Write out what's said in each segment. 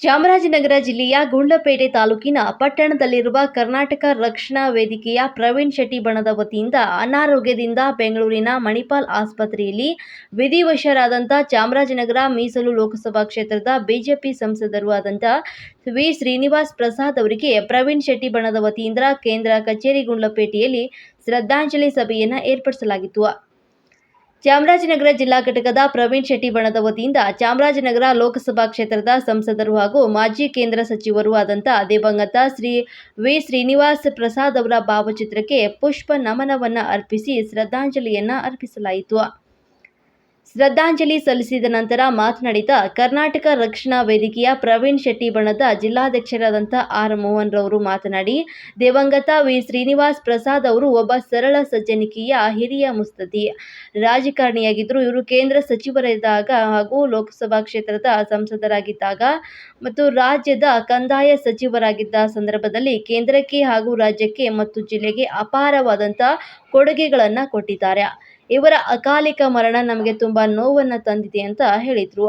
ಚಾಮರಾಜನಗರ ಜಿಲ್ಲೆಯ ಗುಂಡ್ಲಪೇಟೆ ತಾಲೂಕಿನ ಪಟ್ಟಣದಲ್ಲಿರುವ ಕರ್ನಾಟಕ ರಕ್ಷಣಾ ವೇದಿಕೆಯ ಪ್ರವೀಣ್ ಶೆಟ್ಟಿ ಬಣದ ವತಿಯಿಂದ ಅನಾರೋಗ್ಯದಿಂದ ಬೆಂಗಳೂರಿನ ಮಣಿಪಾಲ್ ಆಸ್ಪತ್ರೆಯಲ್ಲಿ ವಿಧಿವಶರಾದಂಥ ಚಾಮರಾಜನಗರ ಮೀಸಲು ಲೋಕಸಭಾ ಕ್ಷೇತ್ರದ ಬಿಜೆಪಿ ಸಂಸದರೂ ಆದಂಥ ವಿ ಶ್ರೀನಿವಾಸ್ ಪ್ರಸಾದ್ ಅವರಿಗೆ ಪ್ರವೀಣ್ ಶೆಟ್ಟಿ ಬಣದ ವತಿಯಿಂದ ಕೇಂದ್ರ ಕಚೇರಿ ಗುಂಡ್ಲಪೇಟೆಯಲ್ಲಿ ಶ್ರದ್ಧಾಂಜಲಿ ಸಭೆಯನ್ನು ಏರ್ಪಡಿಸಲಾಗಿತ್ತು. ಚಾಮರಾಜನಗರ ಜಿಲ್ಲಾ ಘಟಕದ ಪ್ರವೀಣ್ ಶೆಟ್ಟಿ ಬಣದ ವತಿಯಿಂದ ಚಾಮರಾಜನಗರ ಲೋಕಸಭಾ ಕ್ಷೇತ್ರದ ಸಂಸದರು ಹಾಗೂ ಮಾಜಿ ಕೇಂದ್ರ ಸಚಿವರೂ ಆದಂಥ ದಿವಂಗತ ಶ್ರೀ ವಿ ಶ್ರೀನಿವಾಸ್ ಪ್ರಸಾದ್ ಅವರ ಭಾವಚಿತ್ರಕ್ಕೆ ಪುಷ್ಪ ನಮನವನ್ನು ಅರ್ಪಿಸಿ ಶ್ರದ್ಧಾಂಜಲಿಯನ್ನು ಅರ್ಪಿಸಲಾಯಿತು. ಶ್ರದ್ಧಾಂಜಲಿ ಸಲ್ಲಿಸಿದ ನಂತರ ಮಾತನಾಡಿದ ಕರ್ನಾಟಕ ರಕ್ಷಣಾ ವೇದಿಕೆಯ ಪ್ರವೀಣ್ ಶೆಟ್ಟಿ ಬಣದ ಜಿಲ್ಲಾಧ್ಯಕ್ಷರಾದಂಥ ಆರ್ ಮೋಹನ್ ರವರು ಮಾತನಾಡಿ, ದಿವಂಗತ ವಿ ಶ್ರೀನಿವಾಸ್ ಪ್ರಸಾದ್ ಅವರು ಒಬ್ಬ ಸರಳ ಸಜ್ಜನಿಕೆಯ ಹಿರಿಯ ಮುತ್ಸದ್ದಿ ರಾಜಕಾರಣಿಯಾಗಿದ್ದರು. ಇವರು ಕೇಂದ್ರ ಸಚಿವರಿದ್ದಾಗ ಹಾಗೂ ಲೋಕಸಭಾ ಕ್ಷೇತ್ರದ ಸಂಸದರಾಗಿದ್ದಾಗ ಮತ್ತು ರಾಜ್ಯದ ಕಂದಾಯ ಸಚಿವರಾಗಿದ್ದ ಸಂದರ್ಭದಲ್ಲಿ ಕೇಂದ್ರಕ್ಕೆ ಹಾಗೂ ರಾಜ್ಯಕ್ಕೆ ಮತ್ತು ಜಿಲ್ಲೆಗೆ ಅಪಾರವಾದಂಥ ಕೊಡುಗೆಗಳನ್ನು ಕೊಟ್ಟಿದ್ದಾರೆ. ಇವರ ಅಕಾಲಿಕ ಮರಣ ನಮಗೆ ತುಂಬಾ ನೋವನ್ನು ತಂದಿದೆ ಅಂತ ಹೇಳಿದರು.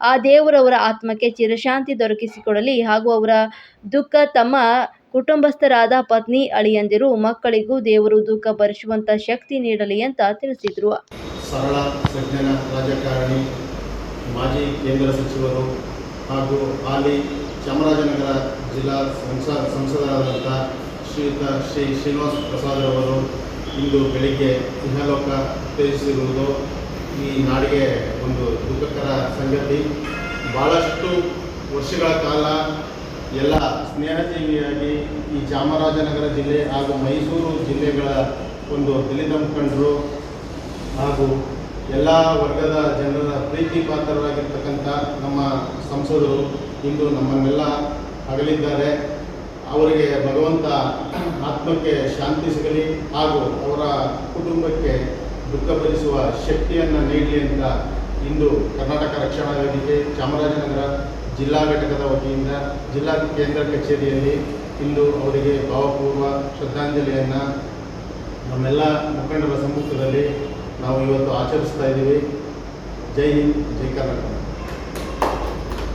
ಆ ದೇವರವರ ಆತ್ಮಕ್ಕೆ ಚಿರಶಾಂತಿ ದೊರಕಿಸಿಕೊಡಲಿ ಹಾಗೂ ಅವರ ದುಃಖ ತಮ್ಮ ಕುಟುಂಬಸ್ಥರಾದ ಪತ್ನಿ, ಅಳಿಯಂದಿರು, ಮಕ್ಕಳಿಗೂ ದೇವರು ದುಃಖ ಭರಿಸುವಂತ ಶಕ್ತಿ ನೀಡಲಿ ಅಂತ ತಿಳಿಸಿದರು. ಸರಳ ಸಜ್ಜನ ರಾಜಕಾರಣಿ, ಮಾಜಿ ಕೇಂದ್ರ ಸಚಿವರು ಹಾಗೂ ಹಾಲಿ ಚಾಮರಾಜನಗರ ಜಿಲ್ಲಾ ಸಂಸದರಾದಂಥ ಶ್ರೀಯುತ ಶ್ರೀ ಶ್ರೀನಿವಾಸ್ ಪ್ರಸಾದ್ ಅವರು ಇಂದು ಬೆಳಿಗ್ಗೆ ಇಹಲೋಕ ತ್ಯಜಿಸಿರುವುದು ಈ ನಾಡಿಗೆ ಒಂದು ದುಃಖಕರ ಸಂಗತಿ. ಭಾಳಷ್ಟು ವರ್ಷಗಳ ಕಾಲ ಎಲ್ಲ ಸ್ನೇಹಜೀವಿಯಾಗಿ ಈ ಚಾಮರಾಜನಗರ ಜಿಲ್ಲೆ ಹಾಗೂ ಮೈಸೂರು ಜಿಲ್ಲೆಗಳ ಒಂದು ದಲಿತ ಮುಖಂಡರು ಹಾಗೂ ಎಲ್ಲ ವರ್ಗದ ಜನರ ಪ್ರೀತಿ ಪಾತ್ರರಾಗಿರ್ತಕ್ಕಂಥ ನಮ್ಮ ಸಂಸದರು ಇಂದು ನಮ್ಮನ್ನೆಲ್ಲ ಅಗಲಿದ್ದಾರೆ. ಅವರಿಗೆ ಭಗವಂತ ಆತ್ಮಕ್ಕೆ ಶಾಂತಿ ಸಿಗಲಿ ಹಾಗೂ ಅವರ ಕುಟುಂಬಕ್ಕೆ ದುಃಖ ಭರಿಸುವ ಶಕ್ತಿಯನ್ನು ನೀಡಲಿ ಅಂತ ಇಂದು ಕರ್ನಾಟಕ ರಕ್ಷಣಾ ವೇದಿಕೆ ಚಾಮರಾಜನಗರ ಜಿಲ್ಲಾ ಘಟಕದ ವತಿಯಿಂದ ಜಿಲ್ಲಾ ಕೇಂದ್ರ ಕಚೇರಿಯಲ್ಲಿ ಇಂದು ಅವರಿಗೆ ಭಾವಪೂರ್ವ ಶ್ರದ್ಧಾಂಜಲಿಯನ್ನು ನಮ್ಮೆಲ್ಲ ಮುಖಂಡರ ಸಮ್ಮುಖದಲ್ಲಿ ನಾವು ಇವತ್ತು ಆಚರಿಸ್ತಾ ಇದ್ದೀವಿ. ಜೈ ಹಿಂದ್, ಜೈ ಕರ್ನಾಟಕ.